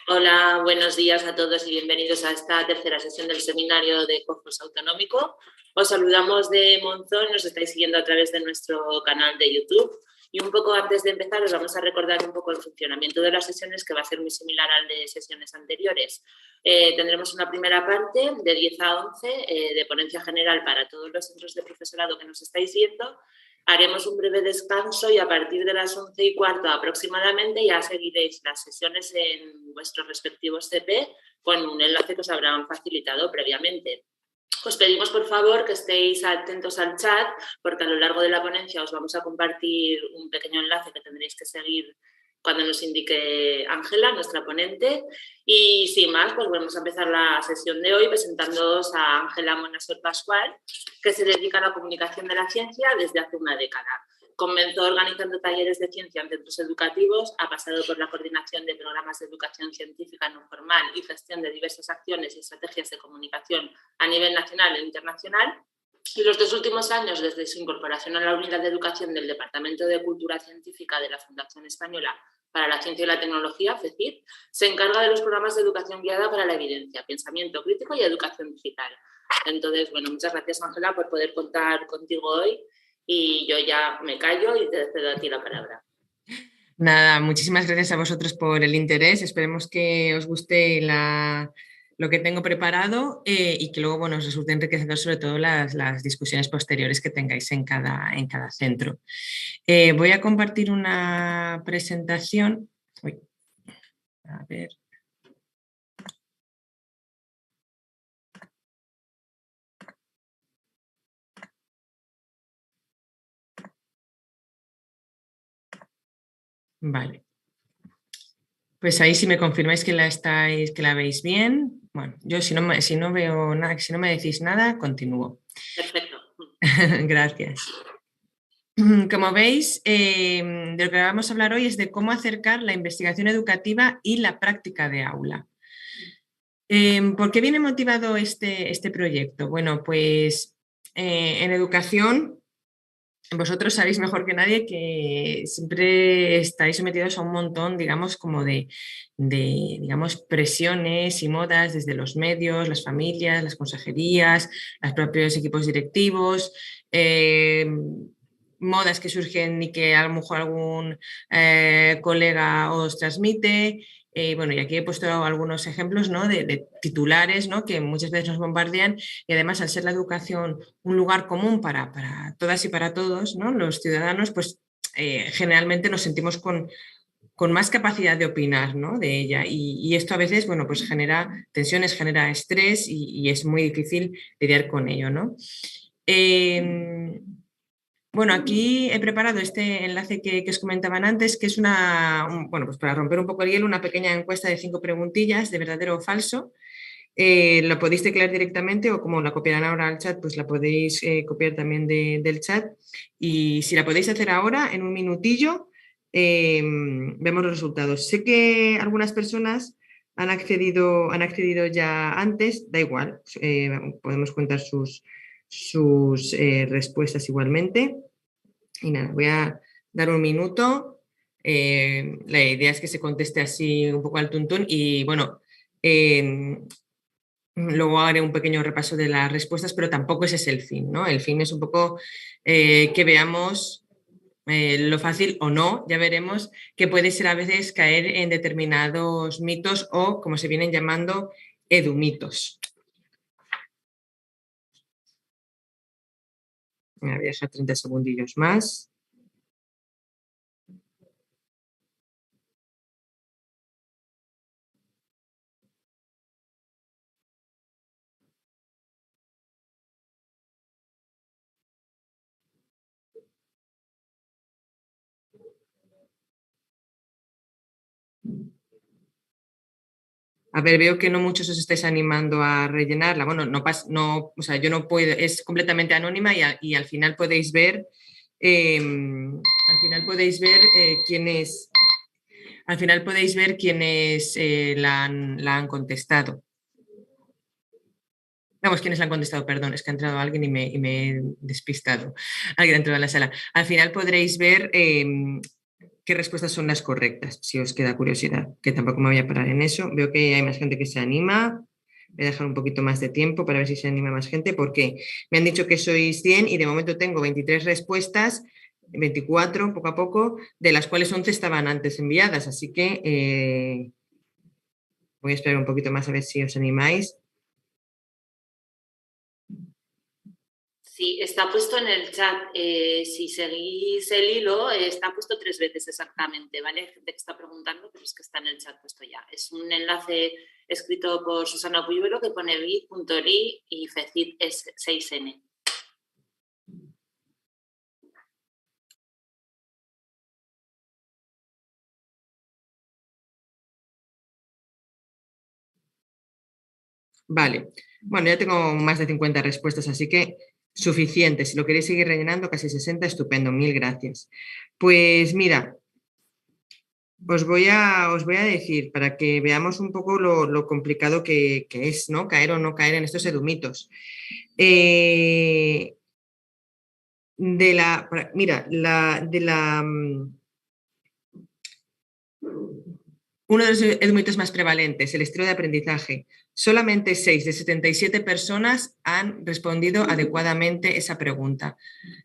Hola, buenos días a todos y bienvenidos a esta tercera sesión del seminario de Cosmos Autonómico. Os saludamos de Monzón, nos estáis siguiendo a través de nuestro canal de YouTube. Y un poco antes de empezar os vamos a recordar un poco el funcionamiento de las sesiones, que va a ser muy similar al de sesiones anteriores. Tendremos una primera parte de 10 a 11 de ponencia general para todos los centros de profesorado que nos estáis viendo. Haremos un breve descanso y a partir de las 11:15 aproximadamente ya seguiréis las sesiones en vuestros respectivos CP con un enlace que os habrán facilitado previamente. Os pedimos, por favor, que estéis atentos al chat, porque a lo largo de la ponencia os vamos a compartir un pequeño enlace que tendréis que seguir cuando nos indique Ángela, nuestra ponente. Y sin más, pues vamos a empezar la sesión de hoy presentándoos a Ángela Monasor Pascual, que se dedica a la comunicación de la ciencia desde hace una década. Comenzó organizando talleres de ciencia en centros educativos, ha pasado por la coordinación de programas de educación científica no formal y gestión de diversas acciones y estrategias de comunicación a nivel nacional e internacional. Y los 2 últimos años, desde su incorporación a la Unidad de Educación del Departamento de Cultura Científica de la Fundación Española para la Ciencia y la Tecnología, FECIT, se encarga de los programas de educación guiada para la evidencia, pensamiento crítico y educación digital. Entonces, bueno, muchas gracias, Ángela, por poder contar contigo hoy. Y yo ya me callo y te cedo a ti la palabra. Nada, muchísimas gracias a vosotros por el interés. Esperemos que os guste lo que tengo preparado y que luego os resulte enriquecedor sobre todo las discusiones posteriores que tengáis en cada centro. Voy a compartir una presentación. Uy, a ver. Vale. Pues ahí si me confirmáis que la veis bien. Bueno, yo si no veo nada, si no me decís nada, continúo. Perfecto. Gracias. Como veis, de lo que vamos a hablar hoy es de cómo acercar la investigación educativa y la práctica de aula. ¿Por qué viene motivado este proyecto? Bueno, pues en educación, vosotros sabéis mejor que nadie que siempre estáis sometidos a un montón, digamos, como de digamos, presiones y modas desde los medios, las familias, las consejerías, los propios equipos directivos, modas que surgen y que a lo mejor algún colega os transmite. Bueno, y aquí he puesto algunos ejemplos, ¿no? de titulares, ¿no? Que muchas veces nos bombardean y además al ser la educación un lugar común para todas y para todos, ¿no? Los ciudadanos, pues generalmente nos sentimos con más capacidad de opinar, ¿no? de ella y esto a veces, bueno, pues genera tensiones, genera estrés y es muy difícil lidiar con ello, ¿no? Bueno, aquí he preparado este enlace que os comentaban antes, que es bueno, pues para romper un poco el hielo, una pequeña encuesta de 5 preguntillas de verdadero o falso. Lo podéis teclear directamente o como la copiarán ahora al chat, pues la podéis copiar también del chat. Y si la podéis hacer ahora, en un minutillo, vemos los resultados. Sé que algunas personas han accedido ya antes, da igual, podemos contar sus respuestas igualmente. Y nada, voy a dar un minuto. La idea es que se conteste así un poco al tuntún y bueno, luego haré un pequeño repaso de las respuestas, pero tampoco ese es el fin, ¿no? El fin es un poco que veamos lo fácil o no, ya veremos, que puede ser a veces caer en determinados mitos o, como se vienen llamando, edumitos. Voy a dejar 30 segundillos más. A ver, veo que no muchos os estáis animando a rellenarla. Bueno, o sea, yo no puedo, es completamente anónima y al final podéis ver, quiénes, al final podéis ver quiénes la han contestado. Vamos, quiénes la han contestado, perdón, es que ha entrado alguien y me he despistado. Alguien ha entrado en la sala. Al final podréis ver qué respuestas son las correctas, si os queda curiosidad, que tampoco me voy a parar en eso. Veo que hay más gente que se anima. Voy a dejar un poquito más de tiempo para ver si se anima más gente, porque me han dicho que sois 100 y de momento tengo 23 respuestas, 24 poco a poco, de las cuales 11 estaban antes enviadas, así que voy a esperar un poquito más a ver si os animáis. Sí, está puesto en el chat. Si seguís el hilo, está puesto 3 veces exactamente, ¿vale? Hay gente que está preguntando, pero es que está en el chat puesto ya. Es un enlace escrito por Susana Puyuelo que pone bit.ly y FECIT es 6N. Vale, bueno, ya tengo más de 50 respuestas, así que suficiente. Si lo queréis seguir rellenando, casi 60, estupendo, mil gracias. Pues mira, os voy a decir para que veamos un poco lo complicado que es, ¿no? Caer o no caer en estos edumitos. Uno de los edumitos más prevalentes, el estilo de aprendizaje. Solamente 6 de 77 personas han respondido adecuadamente esa pregunta.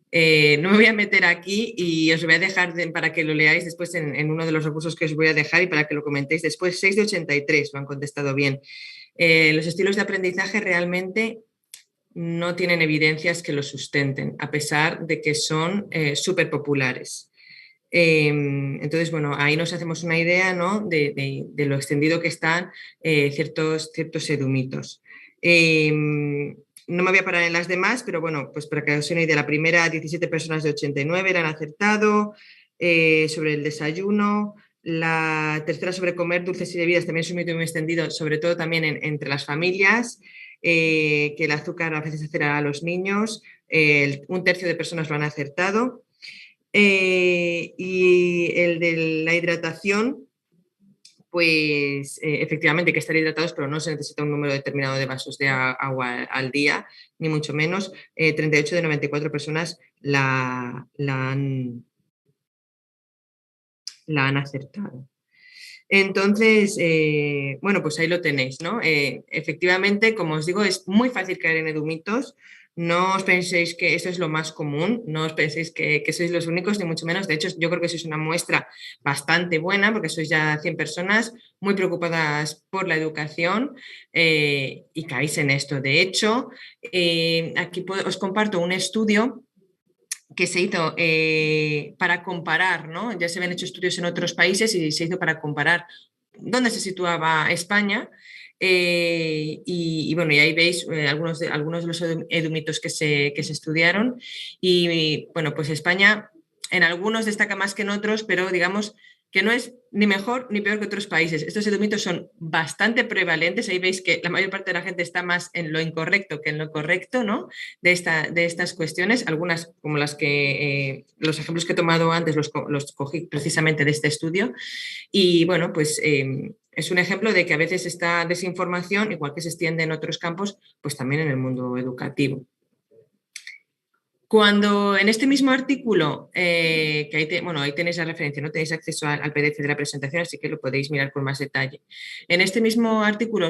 No me voy a meter aquí y os voy a dejar para que lo leáis después en uno de los recursos que os voy a dejar y para que lo comentéis después. 6 de 83 lo han contestado bien. Los estilos de aprendizaje realmente no tienen evidencias que lo sustenten, a pesar de que son súper populares. Entonces, bueno, ahí nos hacemos una idea, ¿no? de lo extendido que están ciertos edumitos. No me voy a parar en las demás, pero bueno, pues para que os dé una idea, la primera, 17 personas de 89 la han acertado, sobre el desayuno. La tercera, sobre comer dulces y bebidas, también es un mito muy extendido, sobre todo también entre las familias, que el azúcar a veces hace a los niños. Un tercio de personas lo han acertado. Y el de la hidratación, pues efectivamente hay que estar hidratados, pero no se necesita un número determinado de vasos de agua al día, ni mucho menos. 38 de 94 personas la han acertado. Entonces, bueno, pues ahí lo tenéis, ¿no? Efectivamente, como os digo, es muy fácil caer en edumitos. No os penséis que esto es lo más común, no os penséis que sois los únicos, ni mucho menos. De hecho, yo creo que sois una muestra bastante buena, porque sois ya 100 personas muy preocupadas por la educación y caéis en esto. De hecho, aquí os comparto un estudio que se hizo para comparar, ¿no? Ya se habían hecho estudios en otros países y se hizo para comparar dónde se situaba España. Bueno, y ahí veis algunos de los edumitos que se estudiaron. Y bueno, pues España en algunos destaca más que en otros, pero digamos que no es ni mejor ni peor que otros países. Estos edumitos son bastante prevalentes. Ahí veis que la mayor parte de la gente está más en lo incorrecto que en lo correcto, ¿no? De estas cuestiones. Algunas, como los ejemplos que he tomado antes, los cogí precisamente de este estudio. Y bueno, pues es un ejemplo de que a veces esta desinformación, igual que se extiende en otros campos, pues también en el mundo educativo. Cuando en este mismo artículo, que ahí tenéis la referencia, no tenéis acceso al PDF de la presentación, así que lo podéis mirar con más detalle. En este mismo artículo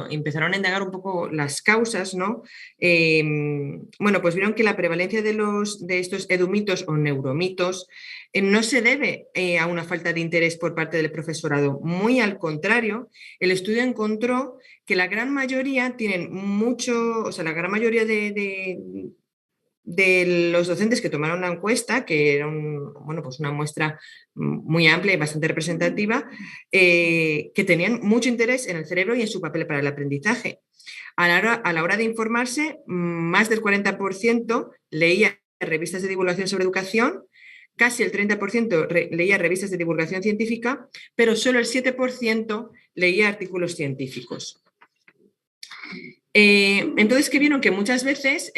empezaron a indagar un poco las causas, ¿no? Bueno, pues vieron que la prevalencia de estos edumitos o neuromitos no se debe a una falta de interés por parte del profesorado. Muy al contrario, el estudio encontró que la gran mayoría tienen la gran mayoría de los docentes que tomaron la encuesta, que era pues una muestra muy amplia y bastante representativa, que tenían mucho interés en el cerebro y en su papel para el aprendizaje. A la hora de informarse, más del 40% leía revistas de divulgación sobre educación, casi el 30% leía revistas de divulgación científica, pero solo el 7% leía artículos científicos. Entonces, que vieron que muchas veces,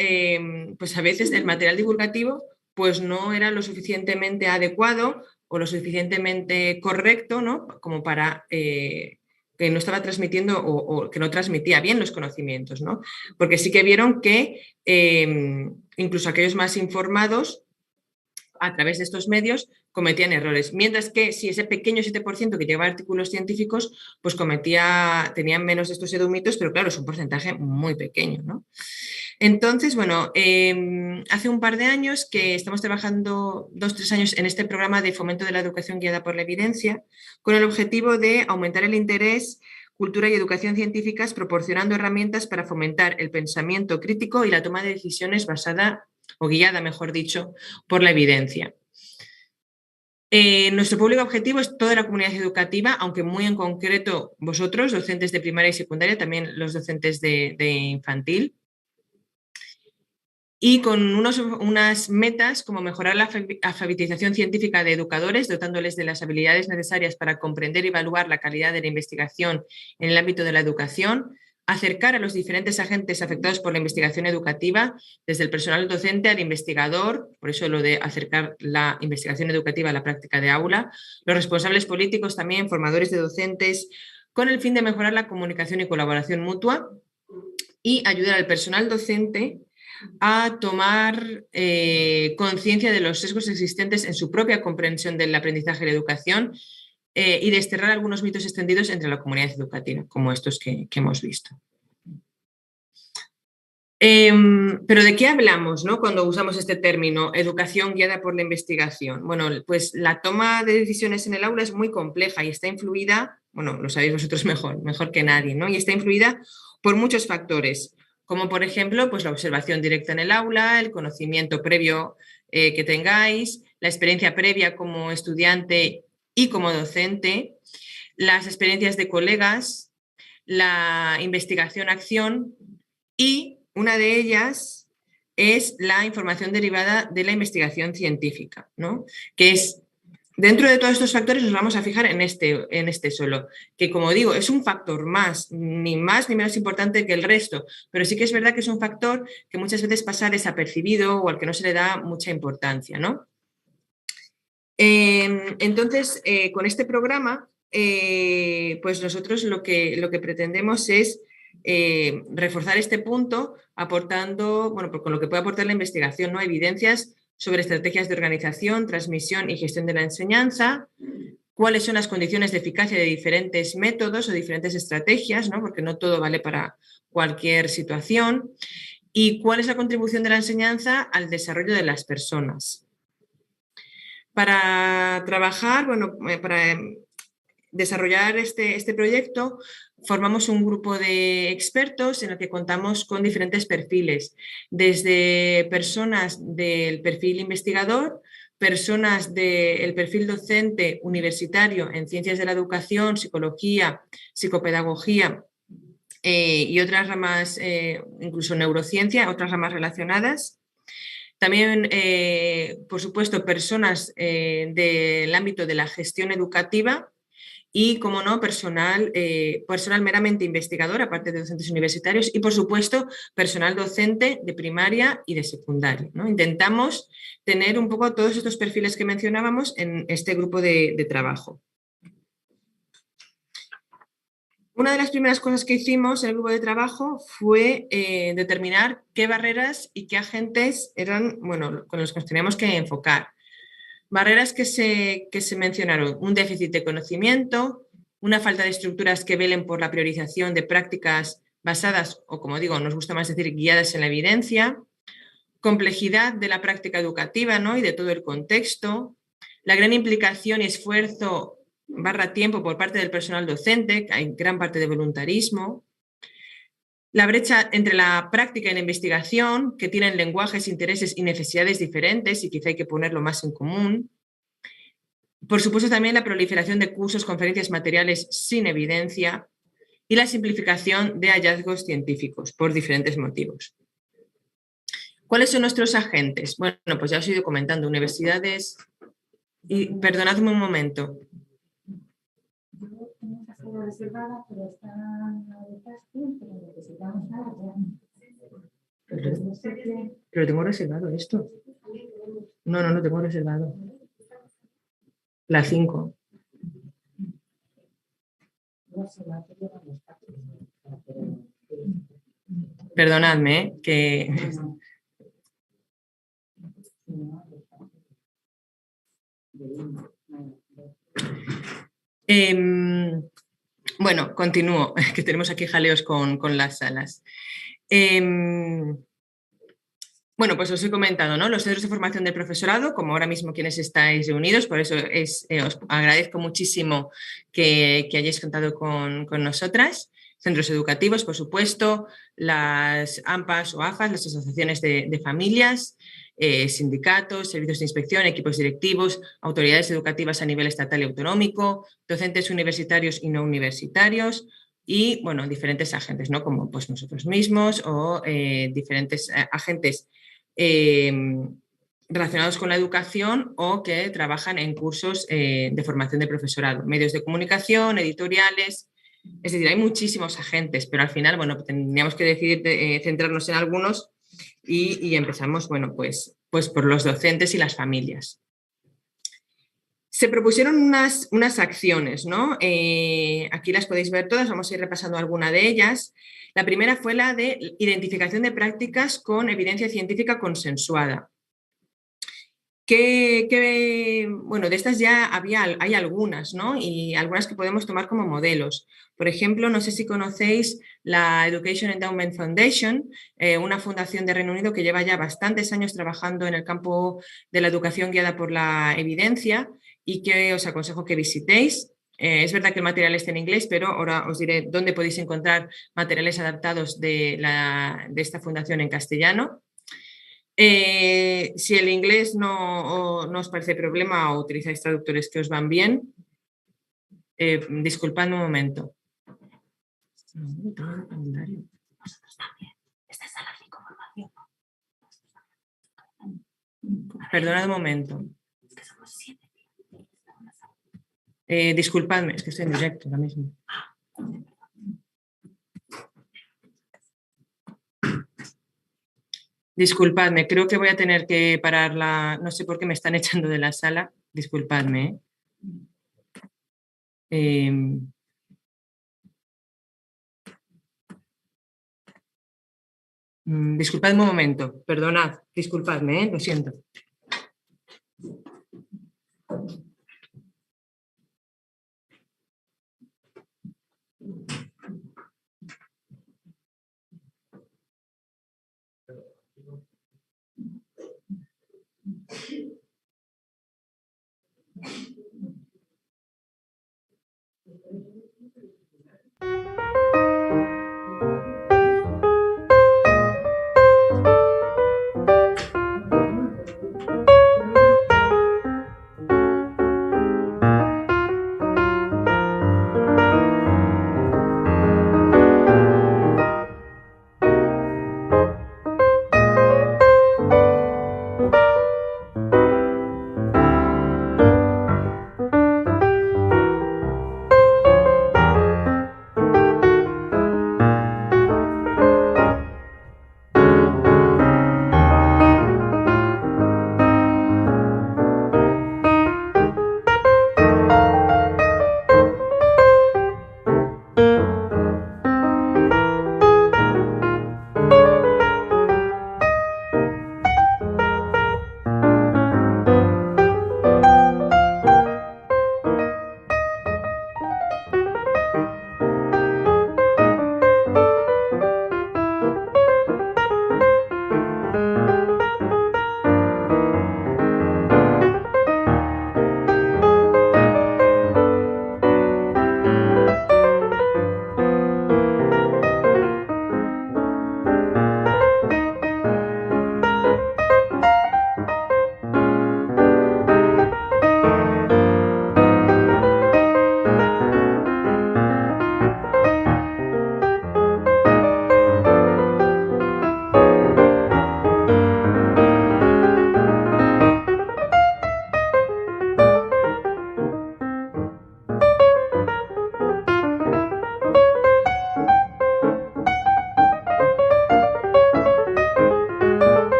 pues a veces el material divulgativo pues no era lo suficientemente adecuado o lo suficientemente correcto, ¿no? Como para que no estaba transmitiendo o que no transmitía bien los conocimientos, ¿no? Porque sí que vieron que incluso aquellos más informados a través de estos medios cometían errores. Mientras que si ese pequeño 7% que lleva artículos científicos, pues tenían menos de estos edumitos, pero claro, es un porcentaje muy pequeño, ¿no? Entonces, bueno, hace un par de años que estamos trabajando, 2-3 años, en este programa de fomento de la educación guiada por la evidencia, con el objetivo de aumentar el interés, cultura y educación científicas, proporcionando herramientas para fomentar el pensamiento crítico y la toma de decisiones basada, o guiada, mejor dicho, por la evidencia. Nuestro público objetivo es toda la comunidad educativa, aunque muy en concreto vosotros, docentes de primaria y secundaria, también los docentes de infantil, y con unas metas como mejorar la alfabetización científica de educadores, dotándoles de las habilidades necesarias para comprender y evaluar la calidad de la investigación en el ámbito de la educación, acercar a los diferentes agentes afectados por la investigación educativa, desde el personal docente al investigador, por eso lo de acercar la investigación educativa a la práctica de aula, los responsables políticos también, formadores de docentes, con el fin de mejorar la comunicación y colaboración mutua y ayudar al personal docente a tomar conciencia de los sesgos existentes en su propia comprensión del aprendizaje y la educación y desterrar algunos mitos extendidos entre la comunidad educativa, como estos que hemos visto. Pero ¿de qué hablamos, ¿no? Cuando usamos este término, educación guiada por la investigación? Bueno, pues la toma de decisiones en el aula es muy compleja y está influida, bueno, lo sabéis vosotros mejor que nadie, ¿no? Y está influida por muchos factores, como por ejemplo, pues la observación directa en el aula, el conocimiento previo que tengáis, la experiencia previa como estudiante y como docente, las experiencias de colegas, la investigación-acción y una de ellas es la información derivada de la investigación científica, ¿no? Que es, dentro de todos estos factores nos vamos a fijar en este solo, que como digo, es un factor más ni menos importante que el resto, pero sí que es verdad que es un factor que muchas veces pasa desapercibido o al que no se le da mucha importancia, ¿no? Entonces, con este programa, pues nosotros lo que pretendemos es reforzar este punto aportando, bueno, con lo que puede aportar la investigación, ¿no? Evidencias sobre estrategias de organización, transmisión y gestión de la enseñanza, cuáles son las condiciones de eficacia de diferentes métodos o diferentes estrategias, ¿no? Porque no todo vale para cualquier situación, y cuál es la contribución de la enseñanza al desarrollo de las personas. Para trabajar, bueno, para desarrollar este proyecto, formamos un grupo de expertos en el que contamos con diferentes perfiles, desde personas del perfil investigador, personas del perfil docente universitario en ciencias de la educación, psicología, psicopedagogía y otras ramas, incluso neurociencia, otras ramas relacionadas. También, por supuesto, personas del ámbito de la gestión educativa y, como no, personal meramente investigador, aparte de docentes universitarios, y, por supuesto, personal docente de primaria y de secundaria, ¿no? Intentamos tener un poco todos estos perfiles que mencionábamos en este grupo de trabajo. Una de las primeras cosas que hicimos en el grupo de trabajo fue determinar qué barreras y qué agentes eran, bueno, con los que nos teníamos que enfocar. Barreras que se mencionaron: un déficit de conocimiento, una falta de estructuras que velen por la priorización de prácticas basadas, o como digo, nos gusta más decir, guiadas en la evidencia, complejidad de la práctica educativa, ¿no? Y de todo el contexto, la gran implicación y esfuerzo / tiempo por parte del personal docente, hay gran parte de voluntarismo, la brecha entre la práctica y la investigación, que tienen lenguajes, intereses y necesidades diferentes y quizá hay que ponerlo más en común. Por supuesto, también la proliferación de cursos, conferencias, materiales sin evidencia y la simplificación de hallazgos científicos por diferentes motivos. ¿Cuáles son nuestros agentes? Bueno, pues ya os he ido comentando, universidades y, perdonadme un momento. Reservada, pero está de casting, pero necesitamos nada Pero tengo reservado esto. No lo tengo reservado. La 5. Perdonadme, que... Bueno, continúo, que tenemos aquí jaleos con las salas. Bueno, pues os he comentado, ¿no? Los centros de formación del profesorado, como ahora mismo quienes estáis reunidos, por eso os agradezco muchísimo que hayáis contado con nosotras. Centros educativos, por supuesto, las AMPAs o AFAS, las asociaciones de familias, sindicatos, servicios de inspección, equipos directivos, autoridades educativas a nivel estatal y autonómico, docentes universitarios y no universitarios, y, bueno, diferentes agentes, ¿no? Como pues nosotros mismos o diferentes agentes relacionados con la educación o que trabajan en cursos de formación de profesorado, medios de comunicación, editoriales. Es decir, hay muchísimos agentes, pero al final, bueno, tendríamos que decidir centrarnos en algunos y empezamos, bueno, pues por los docentes y las familias. Se propusieron unas acciones, ¿no? Aquí las podéis ver todas, vamos a ir repasando alguna de ellas. La primera fue la de identificación de prácticas con evidencia científica consensuada. Bueno, de estas ya hay algunas, ¿no? Y algunas que podemos tomar como modelos. Por ejemplo, no sé si conocéis la Education Endowment Foundation, una fundación de Reino Unido que lleva ya bastantes años trabajando en el campo de la educación guiada por la evidencia y que os aconsejo que visitéis. Es verdad que el material está en inglés, pero ahora os diré dónde podéis encontrar materiales adaptados de esta fundación en castellano. Si el inglés no os parece problema o utilizáis traductores que os van bien, disculpadme un momento. Perdonad un momento. Disculpadme, es que estoy en directo ahora mismo. Disculpadme, creo que voy a tener que parar no sé por qué me están echando de la sala. Disculpadme. Disculpadme un momento, perdonad, disculpadme, lo siento.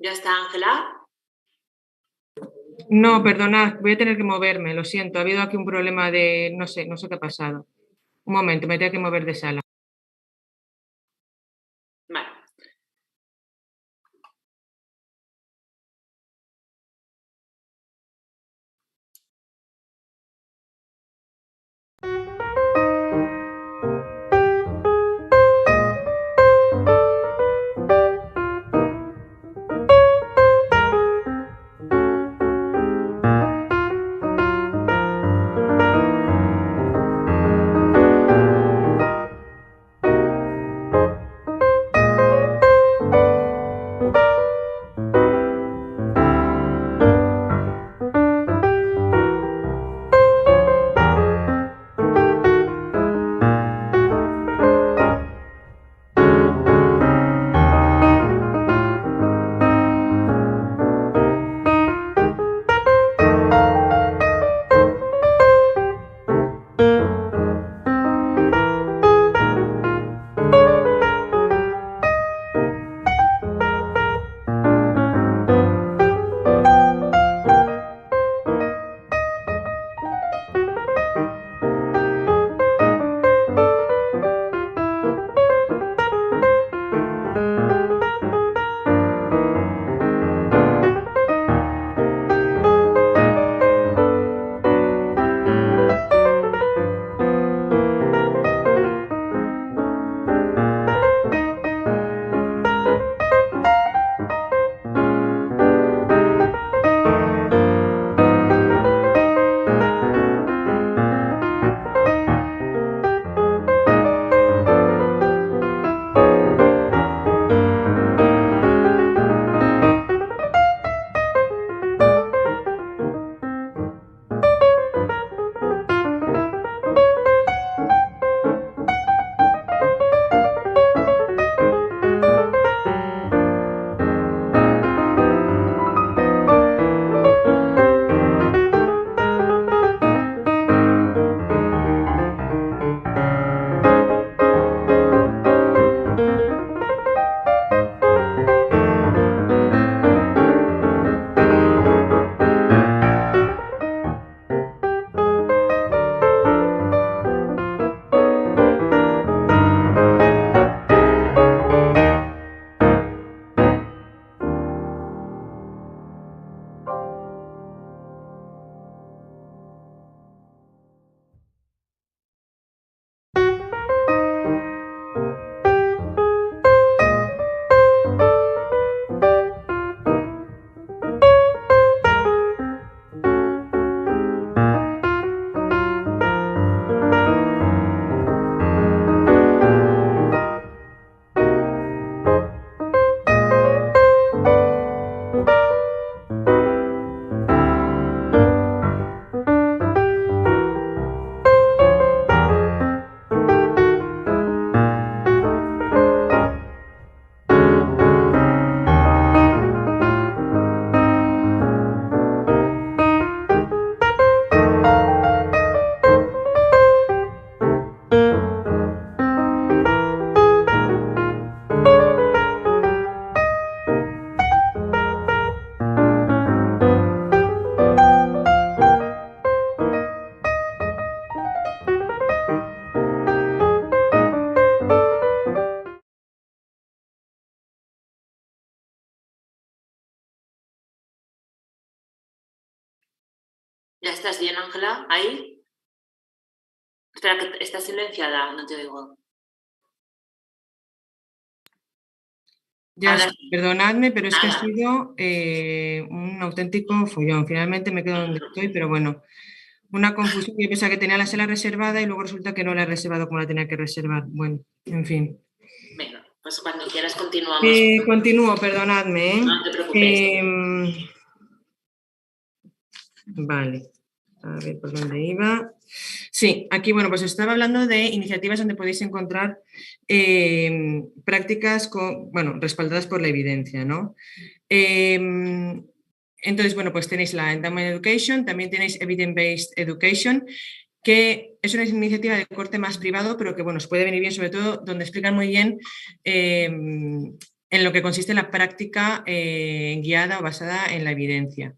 ¿Ya está, Ángela? No, perdonad, voy a tener que moverme, lo siento. Ha habido aquí un problema de... no sé qué ha pasado. Un momento, me tengo que mover de sala. Vale. ¿Ya estás bien, Ángela? ¿Ahí? Espera, que estás silenciada, no te oigo. Ya, Ahora perdonadme, pero es que ha nada. sido un auténtico follón. Finalmente me quedo donde estoy, pero bueno, una confusión. Yo pensaba que tenía la sala reservada y luego resulta que no la he reservado como la tenía que reservar. Bueno, en fin. Venga, pues cuando quieras continuamos. Continúo, perdonadme. No te preocupes. Vale, a ver por dónde iba. Sí, aquí, bueno, pues estaba hablando de iniciativas donde podéis encontrar prácticas respaldadas por la evidencia, ¿no? Entonces, bueno, pues tenéis la Endowment Education, también tenéis Evidence-Based Education, que es una iniciativa de corte más privado, pero que, bueno, os puede venir bien, sobre todo, donde explican muy bien en lo que consiste la práctica guiada o basada en la evidencia.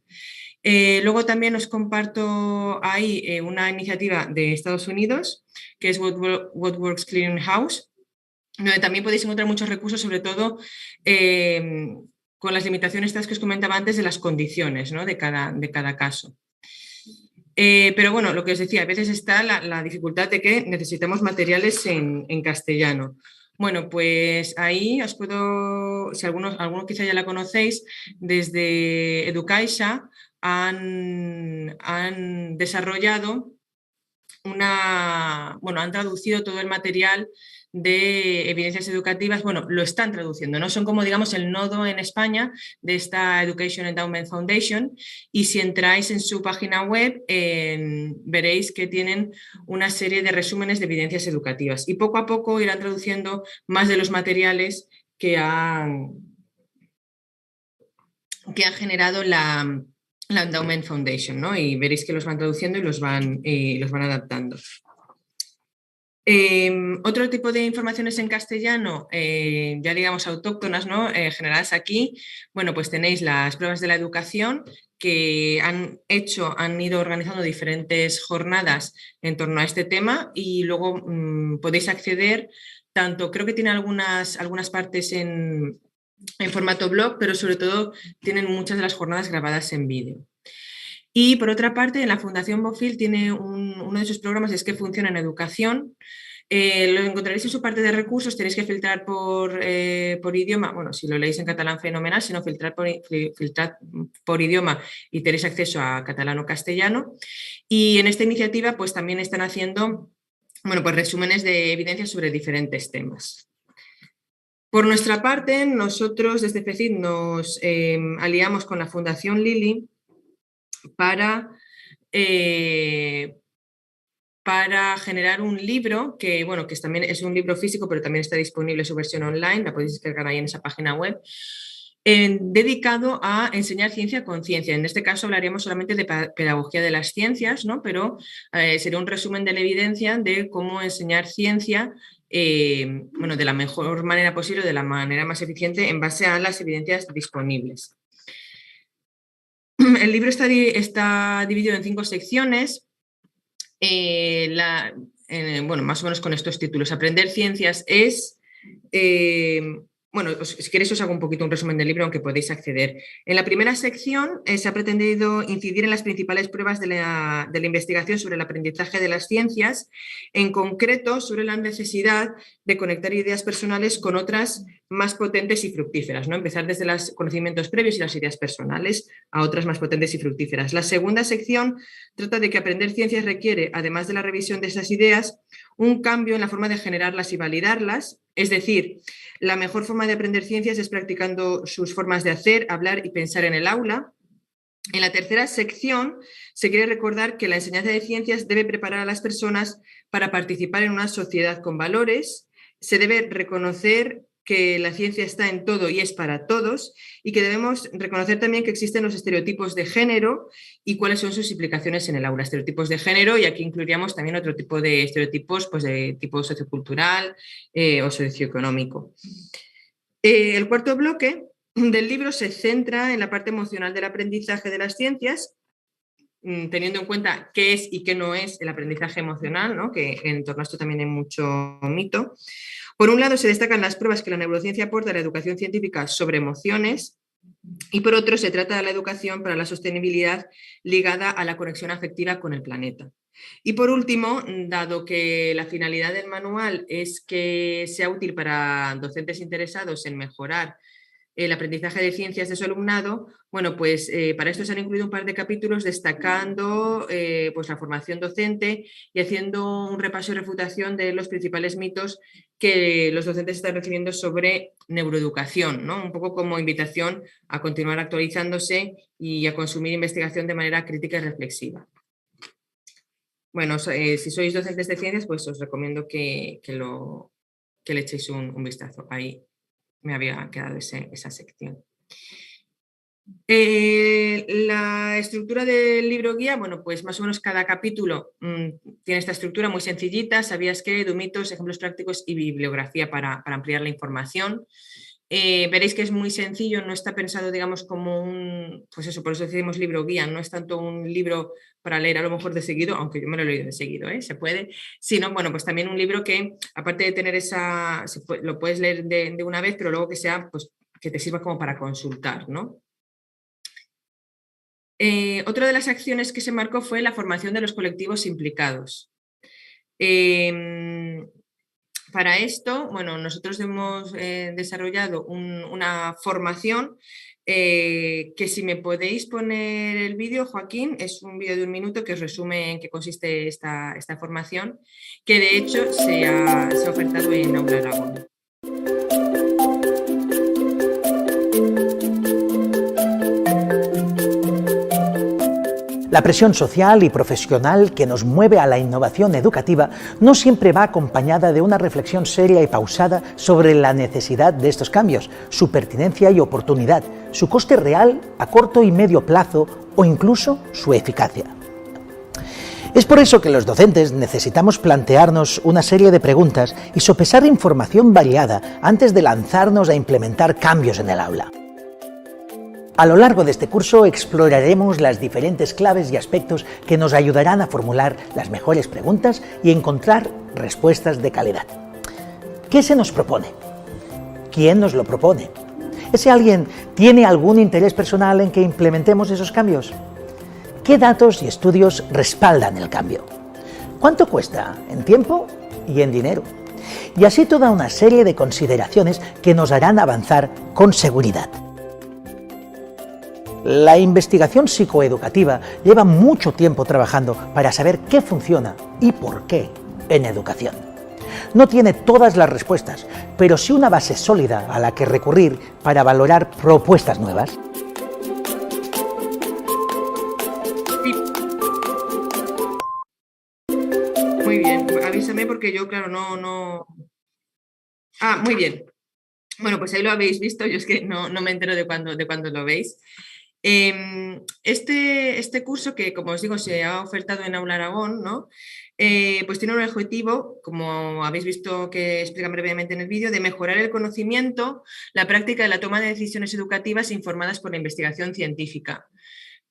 Luego también os comparto ahí una iniciativa de Estados Unidos, que es What Works Clearinghouse, donde también podéis encontrar muchos recursos, sobre todo con las limitaciones estas que os comentaba antes de las condiciones, ¿no?, de cada caso. Pero bueno, lo que os decía, a veces está la dificultad de que necesitamos materiales en castellano. Bueno, pues ahí os puedo, si alguno quizá ya la conocéis, desde Educaixa han desarrollado han traducido todo el material de evidencias educativas, bueno, lo están traduciendo, ¿no? Son como, digamos, el nodo en España de esta Education Endowment Foundation, y si entráis en su página web veréis que tienen una serie de resúmenes de evidencias educativas, y poco a poco irán traduciendo más de los materiales que ha generado la Endowment Foundation, ¿no? Y veréis que los van traduciendo y los van adaptando. Otro tipo de informaciones en castellano, ya digamos autóctonas, ¿no?, generadas aquí, bueno, pues tenéis las pruebas de la educación, que han ido organizando diferentes jornadas en torno a este tema, y luego podéis acceder, tanto, creo que tiene algunas partes en formato blog, pero sobre todo tienen muchas de las jornadas grabadas en vídeo. Y por otra parte, en la Fundación Bofill tiene uno de sus programas, es que funciona en educación. Lo encontraréis en su parte de recursos, tenéis que filtrar por idioma. Bueno, si lo leéis en catalán, fenomenal, si no, filtrad por idioma y tenéis acceso a catalán o castellano. Y en esta iniciativa pues también están haciendo, bueno, pues resúmenes de evidencias sobre diferentes temas. Por nuestra parte, nosotros desde FECID nos aliamos con la Fundación Lili para generar un libro que, bueno, que también es un libro físico, pero también está disponible su versión online, la podéis descargar ahí en esa página web, dedicado a enseñar ciencia con ciencia. En este caso hablaríamos solamente de pedagogía de las ciencias, ¿no? Pero sería un resumen de la evidencia de cómo enseñar ciencia bueno, de la mejor manera posible, de la manera más eficiente, en base a las evidencias disponibles. El libro está dividido en 5 secciones. Bueno, más o menos con estos títulos. Aprender ciencias es... bueno, si queréis os hago un poquito un resumen del libro, aunque podéis acceder. En la primera sección se ha pretendido incidir en las principales pruebas de la investigación sobre el aprendizaje de las ciencias, en concreto sobre la necesidad de conectar ideas personales con otras más potentes y fructíferas, ¿no? Empezar desde los conocimientos previos y las ideas personales a otras más potentes y fructíferas. La segunda sección trata de que aprender ciencias requiere, además de la revisión de esas ideas, un cambio en la forma de generarlas y validarlas, es decir, la mejor forma de aprender ciencias es practicando sus formas de hacer, hablar y pensar en el aula. En la tercera sección se quiere recordar que la enseñanza de ciencias debe preparar a las personas para participar en una sociedad con valores. Se debe reconocer que la ciencia está en todo y es para todos, y que debemos reconocer también que existen los estereotipos de género y cuáles son sus implicaciones en el aula. Estereotipos de género, y aquí incluiríamos también otro tipo de estereotipos, pues de tipo sociocultural o socioeconómico. El cuarto bloque del libro se centra en la parte emocional del aprendizaje de las ciencias, teniendo en cuenta qué es y qué no es el aprendizaje emocional, ¿no? Que en torno a esto también hay mucho mito. Por un lado, se destacan las pruebas que la neurociencia aporta a la educación científica sobre emociones, y por otro, se trata de la educación para la sostenibilidad ligada a la conexión afectiva con el planeta. Y por último, dado que la finalidad del manual es que sea útil para docentes interesados en mejorar el aprendizaje de ciencias de su alumnado, bueno, pues para esto se han incluido un par de capítulos destacando pues la formación docente y haciendo un repaso y refutación de los principales mitos que los docentes están recibiendo sobre neuroeducación, ¿no? Un poco como invitación a continuar actualizándose y a consumir investigación de manera crítica y reflexiva. Bueno, si sois docentes de ciencias, pues os recomiendo que le echéis un vistazo. Ahí me había quedado esa sección. La estructura del libro guía, bueno, pues más o menos cada capítulo tiene esta estructura muy sencillita: sabías qué, mitos, ejemplos prácticos y bibliografía para ampliar la información. Veréis que es muy sencillo, no está pensado, digamos, como un, pues eso, por eso decimos libro guía, no es tanto un libro para leer a lo mejor de seguido, aunque yo me lo he leído de seguido, se puede, sino, bueno, pues también un libro que, aparte de tener lo puedes leer de una vez, pero luego que sea, pues, que te sirva como para consultar, ¿no? Otra de las acciones que se marcó fue la formación de los colectivos implicados. Para esto, bueno, nosotros hemos desarrollado una formación que, si me podéis poner el vídeo, Joaquín, es un vídeo de 1 minuto que os resume en qué consiste esta formación, que de hecho se ha ofertado en Aula Aragón. La presión social y profesional que nos mueve a la innovación educativa no siempre va acompañada de una reflexión seria y pausada sobre la necesidad de estos cambios, su pertinencia y oportunidad, su coste real a corto y medio plazo o incluso su eficacia. Es por eso que los docentes necesitamos plantearnos una serie de preguntas y sopesar información variada antes de lanzarnos a implementar cambios en el aula. A lo largo de este curso exploraremos las diferentes claves y aspectos que nos ayudarán a formular las mejores preguntas y encontrar respuestas de calidad. ¿Qué se nos propone? ¿Quién nos lo propone? ¿Ese alguien tiene algún interés personal en que implementemos esos cambios? ¿Qué datos y estudios respaldan el cambio? ¿Cuánto cuesta en tiempo y en dinero? Y así toda una serie de consideraciones que nos harán avanzar con seguridad. La investigación psicoeducativa lleva mucho tiempo trabajando para saber qué funciona y por qué en educación. No tiene todas las respuestas, pero sí una base sólida a la que recurrir para valorar propuestas nuevas. Muy bien, avísame porque yo, claro, no... Ah, muy bien. Bueno, pues ahí lo habéis visto, yo es que no me entero de cuándo lo veis. Este curso, que como os digo se ha ofertado en Aula Aragón, ¿no? Pues tiene un objetivo, como habéis visto que explican brevemente en el vídeo, de mejorar el conocimiento, la práctica y la toma de decisiones educativas informadas por la investigación científica.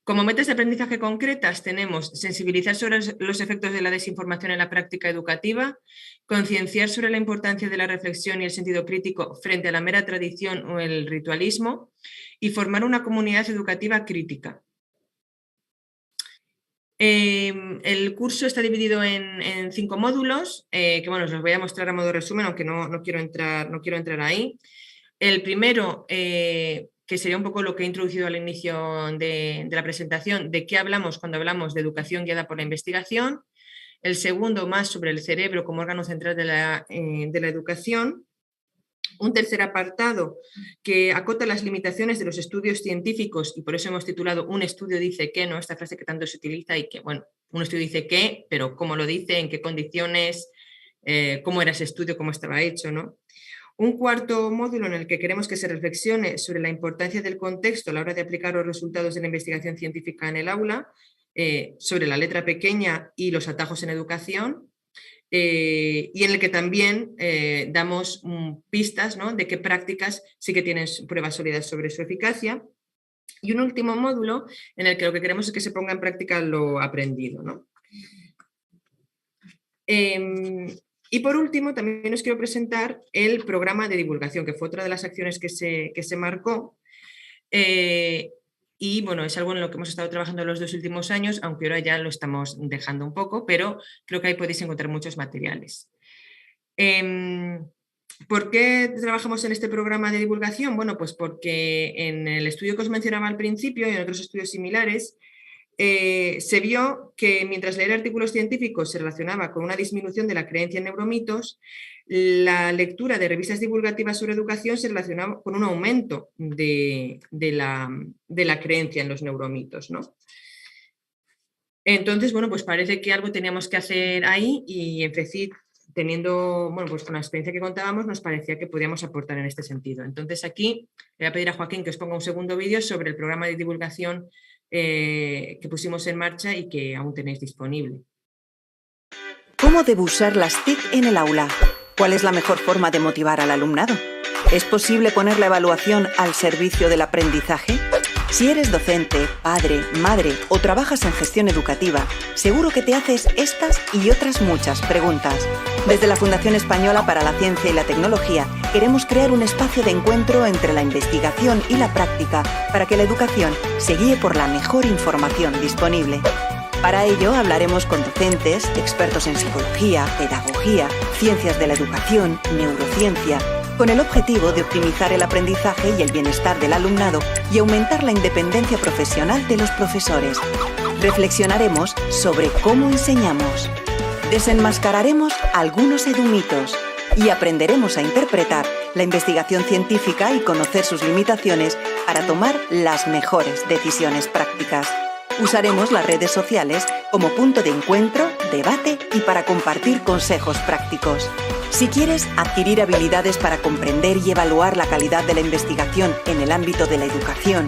Como metas de aprendizaje concretas tenemos sensibilizar sobre los efectos de la desinformación en la práctica educativa, concienciar sobre la importancia de la reflexión y el sentido crítico frente a la mera tradición o el ritualismo, y formar una comunidad educativa crítica. El curso está dividido en 5 módulos, que bueno, os los voy a mostrar a modo de resumen, aunque no quiero entrar ahí. El primero, que sería un poco lo que he introducido al inicio de la presentación, de qué hablamos cuando hablamos de educación guiada por la investigación. El segundo, más sobre el cerebro como órgano central de la educación. Un tercer apartado que acota las limitaciones de los estudios científicos, y por eso hemos titulado Un estudio dice que, ¿no? Esta frase que tanto se utiliza y que, bueno, un estudio dice que, pero cómo lo dice, en qué condiciones, cómo era ese estudio, cómo estaba hecho, ¿no? Un cuarto módulo en el que queremos que se reflexione sobre la importancia del contexto a la hora de aplicar los resultados de la investigación científica en el aula, sobre la letra pequeña y los atajos en educación. Y en el que también damos pistas, ¿no? De qué prácticas sí que tienen pruebas sólidas sobre su eficacia. Y un último módulo en el que lo que queremos es que se ponga en práctica lo aprendido, ¿no? Y por último, también os quiero presentar el programa de divulgación, que fue otra de las acciones que se marcó. Y bueno, es algo en lo que hemos estado trabajando los 2 últimos años, aunque ahora ya lo estamos dejando un poco, pero creo que ahí podéis encontrar muchos materiales. ¿Por qué trabajamos en este programa de divulgación? Bueno, pues porque en el estudio que os mencionaba al principio y en otros estudios similares, se vio que mientras leer artículos científicos se relacionaba con una disminución de la creencia en neuromitos, la lectura de revistas divulgativas sobre educación se relacionaba con un aumento de la creencia en los neuromitos, ¿no? Entonces, bueno, pues parece que algo teníamos que hacer ahí, y en FECIT, teniendo, bueno, pues con la experiencia que contábamos, nos parecía que podíamos aportar en este sentido. Entonces aquí le voy a pedir a Joaquín que os ponga un segundo vídeo sobre el programa de divulgación que pusimos en marcha y que aún tenéis disponible. ¿Cómo debe usar las TIC en el aula? ¿Cuál es la mejor forma de motivar al alumnado? ¿Es posible poner la evaluación al servicio del aprendizaje? Si eres docente, padre, madre o trabajas en gestión educativa, seguro que te haces estas y otras muchas preguntas. Desde la Fundación Española para la Ciencia y la Tecnología queremos crear un espacio de encuentro entre la investigación y la práctica para que la educación se guíe por la mejor información disponible. Para ello hablaremos con docentes, expertos en psicología, pedagogía, ciencias de la educación, neurociencia, con el objetivo de optimizar el aprendizaje y el bienestar del alumnado y aumentar la independencia profesional de los profesores. Reflexionaremos sobre cómo enseñamos. Desenmascararemos algunos edumitos y aprenderemos a interpretar la investigación científica y conocer sus limitaciones para tomar las mejores decisiones prácticas. Usaremos las redes sociales como punto de encuentro, debate y para compartir consejos prácticos. Si quieres adquirir habilidades para comprender y evaluar la calidad de la investigación en el ámbito de la educación,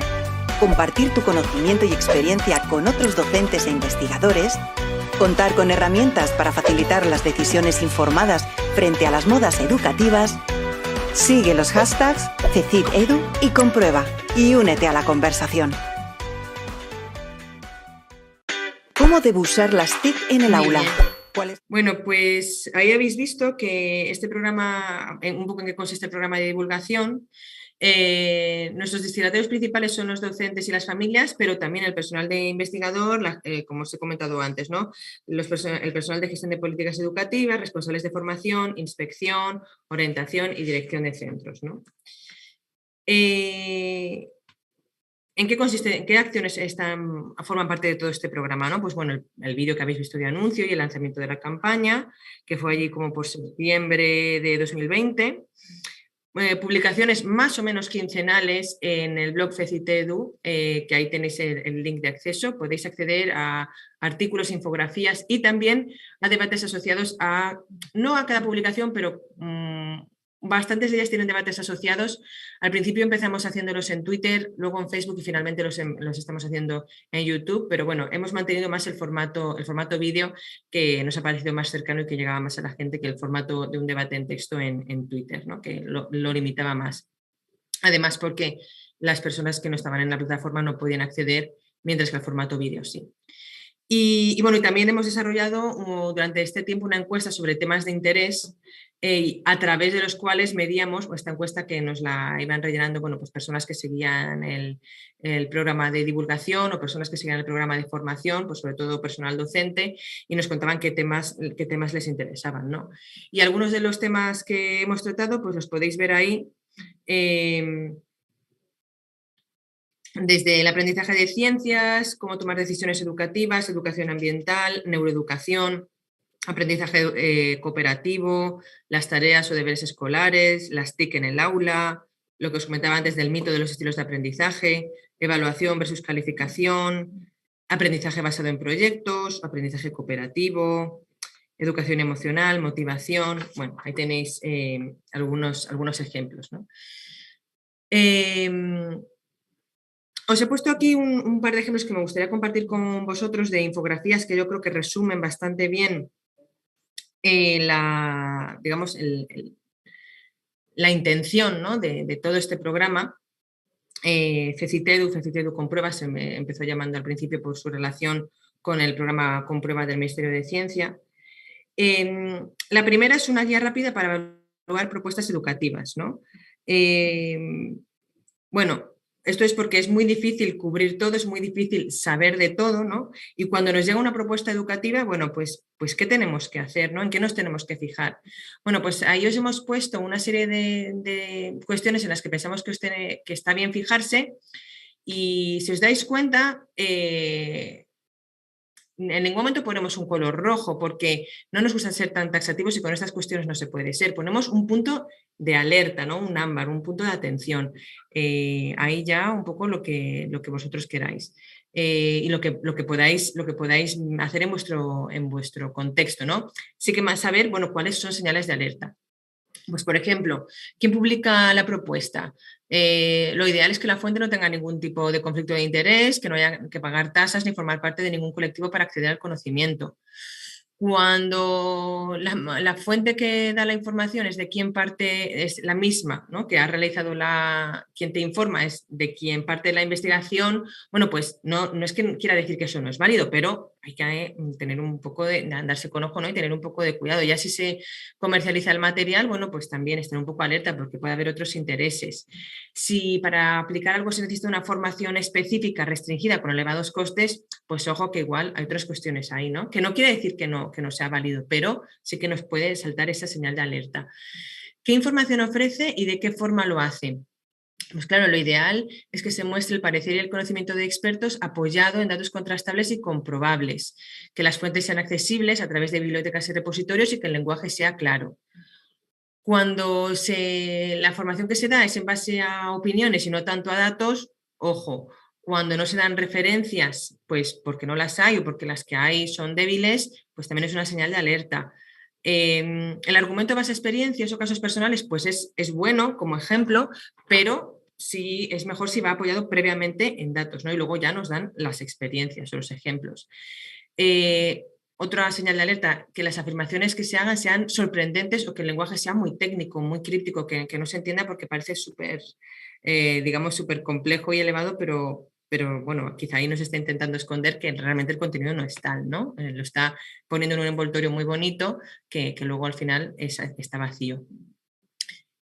compartir tu conocimiento y experiencia con otros docentes e investigadores, contar con herramientas para facilitar las decisiones informadas frente a las modas educativas, sigue los hashtags CECITEDU y comprueba y únete a la conversación. ¿Cómo debo usar las TIC en el aula? Bueno, pues ahí habéis visto que este programa, un poco en qué consiste el programa de divulgación. Nuestros destinatarios principales son los docentes y las familias, pero también el personal de investigador, como os he comentado antes, ¿no? El personal de gestión de políticas educativas, responsables de formación, inspección, orientación y dirección de centros, ¿no? ¿En qué consiste, en qué acciones forman parte de todo este programa, ¿no? Pues bueno, el vídeo que habéis visto de anuncio y el lanzamiento de la campaña, que fue allí como por septiembre de 2020. Publicaciones más o menos quincenales en el blog CECITEDU, que ahí tenéis el link de acceso. Podéis acceder a artículos, infografías y también a debates asociados no a cada publicación, pero bastantes de ellas tienen debates asociados. Al principio empezamos haciéndolos en Twitter, luego en Facebook y finalmente los estamos haciendo en YouTube, pero bueno, hemos mantenido más el formato vídeo, que nos ha parecido más cercano y que llegaba más a la gente que el formato de un debate en texto en Twitter, ¿no? Que lo limitaba más. Además, porque las personas que no estaban en la plataforma no podían acceder, mientras que el formato vídeo sí. Y bueno, y también hemos desarrollado durante este tiempo una encuesta sobre temas de interés, a través de los cuales medíamos esta encuesta, que nos la iban rellenando, bueno, pues personas que seguían el programa de divulgación o personas que seguían el programa de formación, pues sobre todo personal docente, y nos contaban qué temas les interesaban, ¿no? Y algunos de los temas que hemos tratado, pues los podéis ver ahí. Desde el aprendizaje de ciencias, cómo tomar decisiones educativas, educación ambiental, neuroeducación, aprendizaje cooperativo, las tareas o deberes escolares, las TIC en el aula, lo que os comentaba antes del mito de los estilos de aprendizaje, evaluación versus calificación, aprendizaje basado en proyectos, aprendizaje cooperativo, educación emocional, motivación. Bueno, ahí tenéis algunos ejemplos, ¿no? Os he puesto aquí un par de ejemplos que me gustaría compartir con vosotros, de infografías que yo creo que resumen bastante bien la intención, ¿no? de todo este programa. CECITEDU Comprueba se me empezó llamando al principio por su relación con el programa Comprueba del Ministerio de Ciencia. La primera es una guía rápida para evaluar propuestas educativas, ¿no? Bueno, esto es porque es muy difícil cubrir todo, es muy difícil saber de todo, ¿no? Y cuando nos llega una propuesta educativa, bueno, pues ¿qué tenemos que hacer, ¿no? ¿En qué nos tenemos que fijar? Bueno, pues ahí os hemos puesto una serie de cuestiones en las que pensamos que está bien fijarse, y si os dais cuenta, en ningún momento ponemos un color rojo, porque no nos gusta ser tan taxativos y con estas cuestiones no se puede ser. Ponemos un punto de alerta, ¿no? Un ámbar, un punto de atención. Ahí ya un poco lo que vosotros queráis. Y lo que podáis hacer en vuestro contexto, ¿no? Sí que más saber, bueno, cuáles son señales de alerta. Pues, por ejemplo, ¿quién publica la propuesta? Lo ideal es que la fuente no tenga ningún tipo de conflicto de interés, que no haya que pagar tasas ni formar parte de ningún colectivo para acceder al conocimiento. Cuando la fuente que da la información es de quien parte, es la misma, ¿no? Que ha realizado quien te informa es de quien parte de la investigación, bueno, pues no es que quiera decir que eso no es válido, pero hay que tener un poco de andarse con ojo, ¿no? Y tener un poco de cuidado. Ya si se comercializa el material, bueno, pues también estar un poco alerta porque puede haber otros intereses. Si para aplicar algo se necesita una formación específica restringida con elevados costes, pues ojo que igual hay otras cuestiones ahí, ¿no? Que no quiere decir que no sea válido, pero sí que nos puede saltar esa señal de alerta. ¿Qué información ofrece y de qué forma lo hace? Pues claro, lo ideal es que se muestre el parecer y el conocimiento de expertos apoyado en datos contrastables y comprobables, que las fuentes sean accesibles a través de bibliotecas y repositorios y que el lenguaje sea claro. Cuando la formación que se da es en base a opiniones y no tanto a datos, ojo, cuando no se dan referencias, pues porque no las hay o porque las que hay son débiles, pues también es una señal de alerta. El argumento de base a experiencias o casos personales, pues es bueno como ejemplo, pero sí es mejor si va apoyado previamente en datos, ¿no? Y luego ya nos dan las experiencias o los ejemplos. Otra señal de alerta, que las afirmaciones que se hagan sean sorprendentes o que el lenguaje sea muy técnico, muy críptico, que no se entienda porque parece súper, digamos, súper complejo y elevado, pero bueno, quizá ahí nos está intentando esconder que realmente el contenido no es tal, ¿no? Lo está poniendo en un envoltorio muy bonito que luego al final está vacío.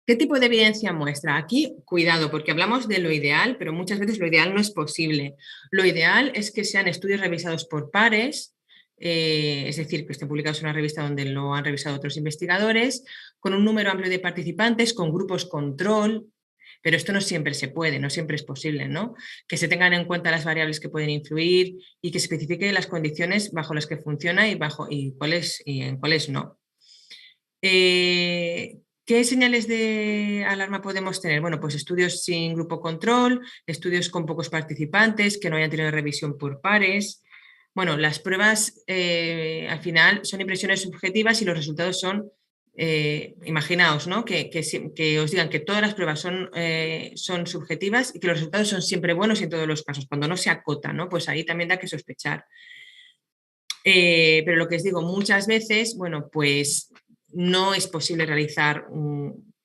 ¿Qué tipo de evidencia muestra? Aquí, cuidado, porque hablamos de lo ideal, pero muchas veces lo ideal no es posible. Lo ideal es que sean estudios revisados por pares, es decir, que estén publicados en una revista donde lo han revisado otros investigadores, con un número amplio de participantes, con grupos control, pero esto no siempre se puede, no siempre es posible, ¿no? Que se tengan en cuenta las variables que pueden influir y que se especifique las condiciones bajo las que funciona y en cuáles no. ¿Qué señales de alarma podemos tener? Bueno, pues estudios sin grupo control, estudios con pocos participantes, que no hayan tenido revisión por pares. Bueno, las pruebas al final son impresiones subjetivas y los resultados son, imaginaos, ¿no? Que os digan que todas las pruebas son subjetivas y que los resultados son siempre buenos en todos los casos, cuando no se acota, ¿no? Pues ahí también da que sospechar. Pero lo que os digo, muchas veces, bueno, pues no es posible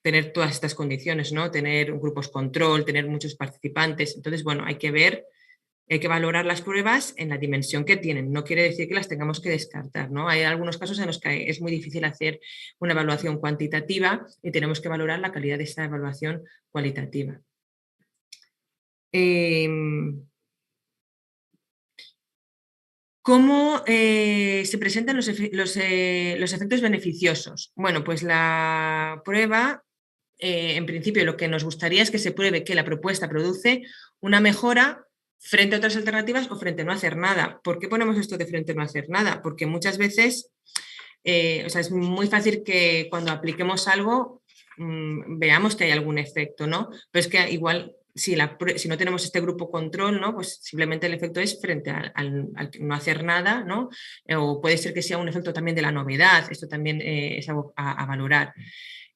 tener todas estas condiciones, ¿no? Tener grupos control, tener muchos participantes. Entonces, bueno, hay que valorar las pruebas en la dimensión que tienen. No quiere decir que las tengamos que descartar, ¿no? Hay algunos casos en los que es muy difícil hacer una evaluación cuantitativa y tenemos que valorar la calidad de esta evaluación cualitativa. ¿Cómo se presentan los efectos beneficiosos? Bueno, pues la prueba, en principio, lo que nos gustaría es que se pruebe que la propuesta produce una mejora frente a otras alternativas o frente a no hacer nada. ¿Por qué ponemos esto de frente a no hacer nada? Porque muchas veces, es muy fácil que cuando apliquemos algo veamos que hay algún efecto, ¿no? Pero es que igual si no tenemos este grupo control, ¿no? Pues simplemente el efecto es frente al no hacer nada, ¿no? O puede ser que sea un efecto también de la novedad, esto también es algo a valorar.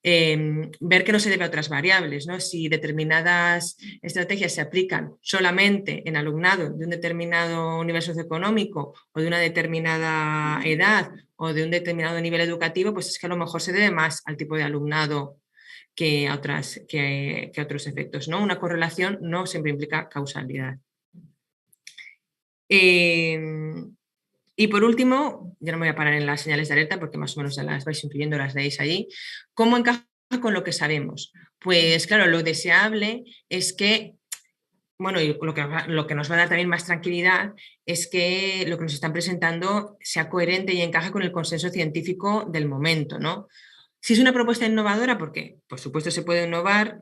Ver que no se debe a otras variables, ¿no? Si determinadas estrategias se aplican solamente en alumnado de un determinado nivel socioeconómico o de una determinada edad o de un determinado nivel educativo, pues es que a lo mejor se debe más al tipo de alumnado que a otros efectos, ¿no? Una correlación no siempre implica causalidad. Y por último, ya no me voy a parar en las señales de alerta porque más o menos ya las vais incluyendo, las veis allí. ¿Cómo encaja con lo que sabemos? Pues claro, lo deseable es que, bueno, y lo que nos va a dar también más tranquilidad es que lo que nos están presentando sea coherente y encaje con el consenso científico del momento, ¿no? Si es una propuesta innovadora, porque por supuesto se puede innovar,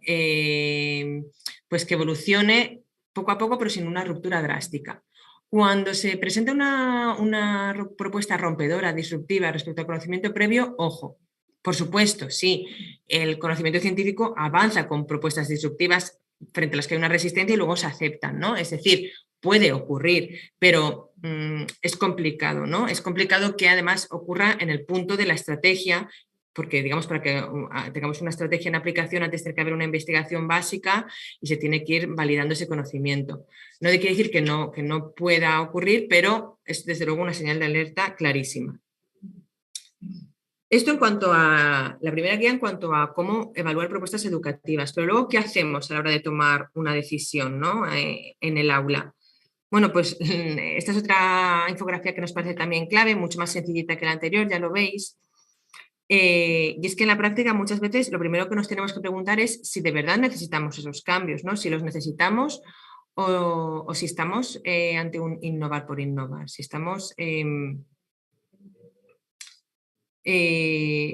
pues que evolucione poco a poco, pero sin una ruptura drástica. Cuando se presenta una propuesta rompedora, disruptiva respecto al conocimiento previo, ojo, por supuesto, sí, el conocimiento científico avanza con propuestas disruptivas frente a las que hay una resistencia y luego se aceptan, ¿no? Es decir, puede ocurrir, pero es complicado, ¿no? Es complicado que además ocurra en el punto de la estrategia, porque digamos para que tengamos una estrategia en aplicación antes tiene que haber una investigación básica y se tiene que ir validando ese conocimiento. No quiere decir que no pueda ocurrir, pero es desde luego una señal de alerta clarísima. Esto en cuanto a la primera guía, en cuanto a cómo evaluar propuestas educativas, pero luego, ¿qué hacemos a la hora de tomar una decisión, ¿no? En el aula? Bueno, pues esta es otra infografía que nos parece también clave, mucho más sencillita que la anterior, ya lo veis. Y es que en la práctica muchas veces lo primero que nos tenemos que preguntar es si de verdad necesitamos esos cambios, ¿no? Si los necesitamos o si estamos ante un innovar por innovar, si estamos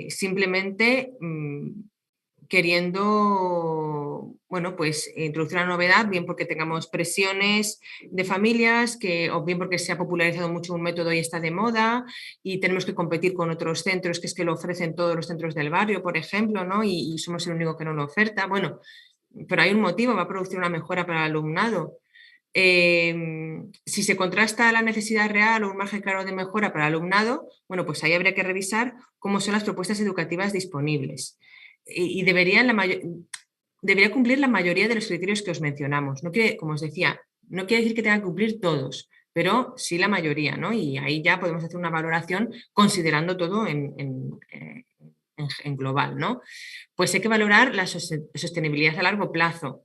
simplemente queriendo, bueno, pues introducir una novedad, bien porque tengamos presiones de familias, o bien porque se ha popularizado mucho un método y está de moda y tenemos que competir con otros centros que es que lo ofrecen todos los centros del barrio, por ejemplo, ¿no? Y somos el único que no lo oferta. Bueno, pero hay un motivo, va a producir una mejora para el alumnado. Si se contrasta la necesidad real o un margen claro de mejora para el alumnado, bueno, pues ahí habría que revisar cómo son las propuestas educativas disponibles. Y debería cumplir la mayoría de los criterios que os mencionamos. No quiere, como os decía, no quiere decir que tengan que cumplir todos, pero sí la mayoría, ¿no? Y ahí ya podemos hacer una valoración considerando todo en global, ¿no? Pues hay que valorar la sostenibilidad a largo plazo.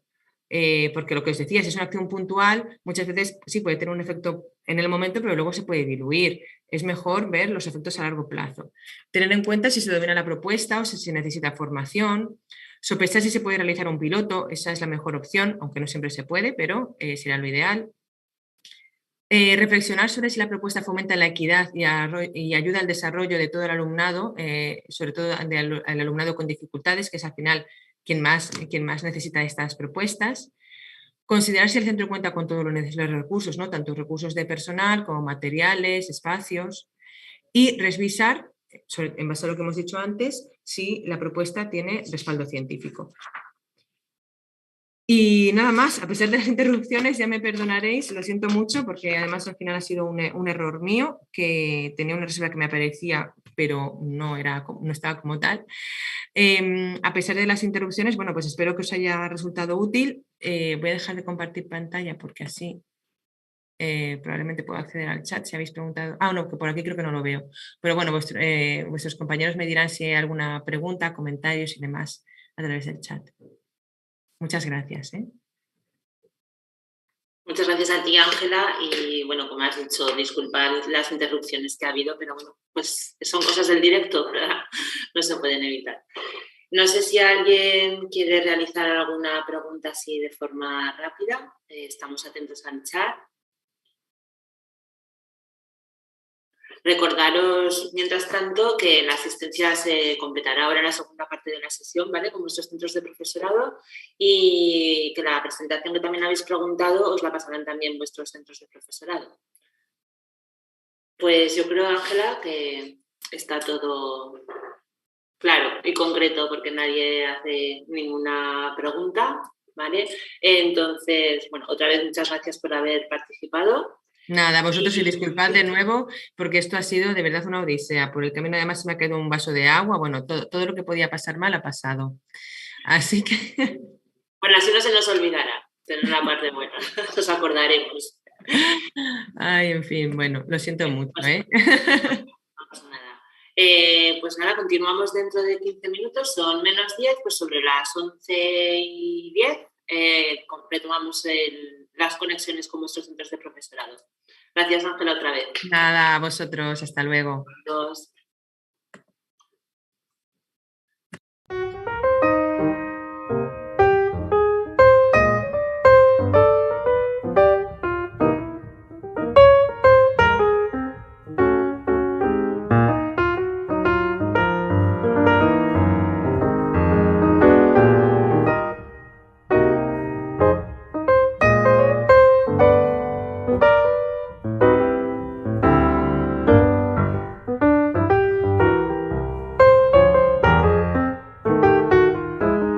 Porque lo que os decía, si es una acción puntual, muchas veces sí puede tener un efecto en el momento, pero luego se puede diluir. Es mejor ver los efectos a largo plazo. Tener en cuenta si se domina la propuesta o si se necesita formación. Sopesar si se puede realizar un piloto, esa es la mejor opción, aunque no siempre se puede, pero será lo ideal. Reflexionar sobre si la propuesta fomenta la equidad y ayuda al desarrollo de todo el alumnado, sobre todo al alumnado con dificultades, que es al final quien más necesita estas propuestas. Considerar si el centro cuenta con todos los recursos, ¿no? Tanto recursos de personal como materiales, espacios. Y revisar, en base a lo que hemos dicho antes, si la propuesta tiene respaldo científico. Y nada más, a pesar de las interrupciones, ya me perdonaréis, lo siento mucho, porque además al final ha sido un error mío, que tenía una reserva que me aparecía, pero no estaba como tal. A pesar de las interrupciones, bueno, pues espero que os haya resultado útil. Voy a dejar de compartir pantalla porque así probablemente puedo acceder al chat si habéis preguntado. No, que por aquí creo que no lo veo. Pero bueno, vuestros compañeros me dirán si hay alguna pregunta, comentarios y demás a través del chat. Muchas gracias. Muchas gracias a ti, Ángela, y bueno, como has dicho, disculpad las interrupciones que ha habido, pero bueno, pues son cosas del directo, ¿verdad? No se pueden evitar. No sé si alguien quiere realizar alguna pregunta así de forma rápida. Estamos atentos al chat. Recordaros, mientras tanto, que la asistencia se completará ahora en la segunda parte de la sesión, ¿vale? Con vuestros centros de profesorado, y que la presentación que también habéis preguntado os la pasarán también vuestros centros de profesorado. Pues yo creo, Ángela, que está todo claro y concreto porque nadie hace ninguna pregunta, ¿vale? Entonces, bueno, otra vez muchas gracias por haber participado. Nada, vosotros y disculpad de nuevo porque esto ha sido de verdad una odisea. Por el camino además se me ha quedado un vaso de agua. Bueno, todo lo que podía pasar mal ha pasado. Así que... Bueno, así no se nos olvidará tener la parte buena. Nos acordaremos. Ay, en fin, bueno, lo siento mucho, ¿eh? No pasa nada. Pues nada, continuamos dentro de 15 minutos. Son menos 10, pues sobre las 11:10 retomamos las conexiones con vuestros centros de profesorado. Gracias, Ángela, otra vez. Nada, a vosotros. Hasta luego. Adiós.